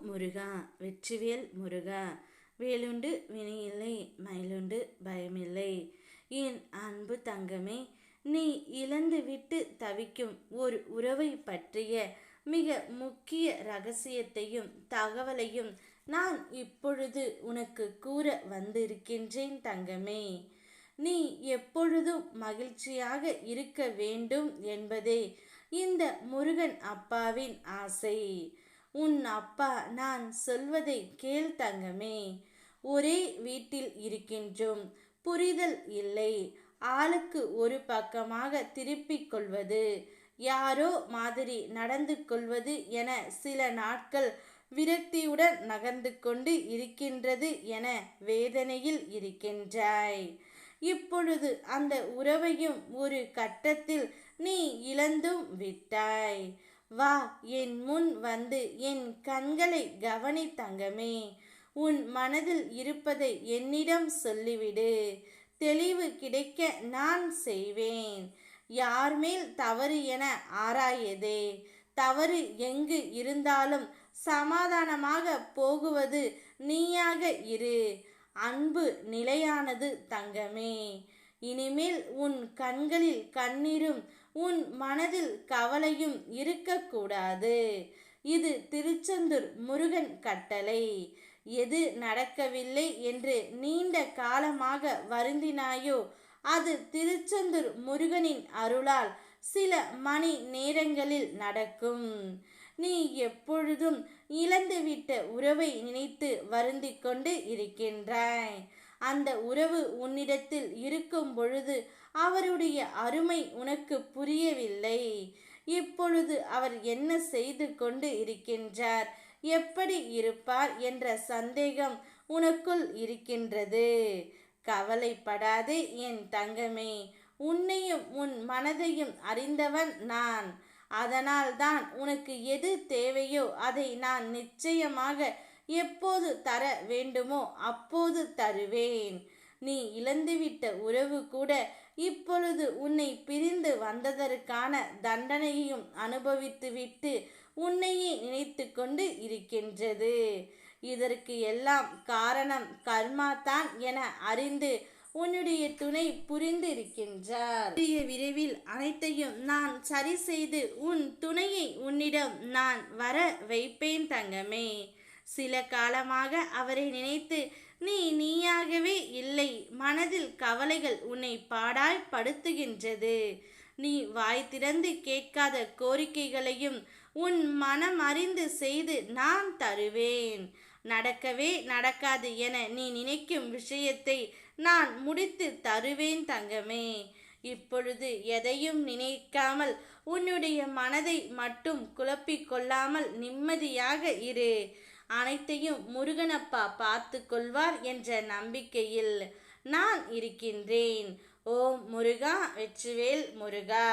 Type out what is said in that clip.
முருகா வெற்றிவேல் முருகா வேலுண்டு வினையில்லை மயிலுண்டு பயமில்லை. என் அன்பு தங்கமே, நீ இழந்து விட்டு தவிக்கும் ஒரு உறவை பற்றிய மிக முக்கிய ரகசியத்தையும் தகவலையும் நான் இப்பொழுது உனக்கு கூற வந்திருக்கின்றேன் தங்கமே. நீ எப்பொழுதும் மகிழ்ச்சியாக இருக்க வேண்டும் என்பதே இந்த முருகன் அப்பாவின் ஆசை. உன் அப்பா நான் சொல்வதை கேள் தங்கமே. ஒரே வீட்டில் இருக்கின்றோம், புரிதல் இல்லை. ஆளுக்கு ஒரு பக்கமாக திருப்பிக் கொள்வது, யாரோ மாதிரி நடந்து கொள்வது என சில நாட்கள் விரக்தியுடன் நகர்ந்து கொண்டு இருக்கின்றது என வேதனையில் இருக்கின்றாய். இப்பொழுது அந்த உறவையும் ஒரு கட்டத்தில் நீ இழந்தும் விட்டாய். வா, என் முன் வந்து என் கண்களை கவனி தங்கமே. உன் மனதில் இருப்பதை என்னிடம் சொல்லிவிடு. தெளிவு கிடைக்க நான் செய்வேன். யார் மேல் தவறு என ஆராயதே. தவறு எங்கு இருந்தாலும் சமாதானமாக போகுவது நீயாக இரு. அன்பு நிலையானது தங்கமே. இனிமேல் உன் கண்களில் கண்ணீரும் உன் மனதில் கவலையும் இருக்கக்கூடாது. இது திருச்செந்தூர் முருகன் கட்டளை. எது நடக்கவில்லை என்று நீண்ட காலமாக வருந்தினாயோ அது திருச்செந்தூர் முருகனின் அருளால் சில மணி நேரங்களில் நடக்கும். நீ எப்பொழுதும் இழந்துவிட்ட உறவை நினைத்து வருந்தி கொண்டு இருக்கின்றாய். அந்த உறவு உன்னிடத்தில் இருக்கும் பொழுது அவருடைய அருமை உனக்கு புரியவில்லை. இப்பொழுது அவர் என்ன செய்து கொண்டு இருக்கின்றார், எப்படி இருப்பார் என்ற சந்தேகம் உனக்குள் இருக்கின்றது. கவலைப்படாதே என் தங்கமே. உன்னையும் உன் மனதையும் அறிந்தவன் நான். அதனால்தான் உனக்கு எது தேவையோ அதை நான் நிச்சயமாக எப்போது தர வேண்டுமோ அப்போது தருவேன். நீ இழந்துவிட்ட உறவு கூட இப்பொழுது உன்னை பிரிந்து வந்ததற்கான தண்டனையையும் அனுபவித்துவிட்டு உன்னையே நினைத்து கொண்டு இருக்கின்றது. இதற்கு எல்லாம் காரணம் கர்மா தான் என அறிந்து உன்னுடைய துணை புரிந்து இருக்கின்றார். விரைவில் அனைத்தையும் நான் சரி செய்து உன் துணையை உன்னிடம் நான் வர வைப்பேன் தங்கமே. சில காலமாக அவரை நினைத்து நீயாகவே இல்லை. மனதில் கவலைகள் உன்னை பாடாய் படுத்துகின்றது. நீ வாய் திறந்து கேட்காத கோரிக்கைகளையும் உன் மனம் அறிந்து செய்து நான் தருவேன். நடக்கவே நடக்காது என நீ நினைக்கும் விஷயத்தை நான் முடித்து தருவேன் தங்கமே. இப்பொழுது எதையும் நினைக்காமல் உன்னுடைய மனதை மட்டும் குழப்பிக் கொள்ளாமல் நிம்மதியாக இரு. அனைத்தையும் முருகனப்பா பார்த்து கொள்வார் என்ற நம்பிக்கையில் நான் இருக்கின்றேன். ஓம் முருகா வெற்றிவேல் முருகா.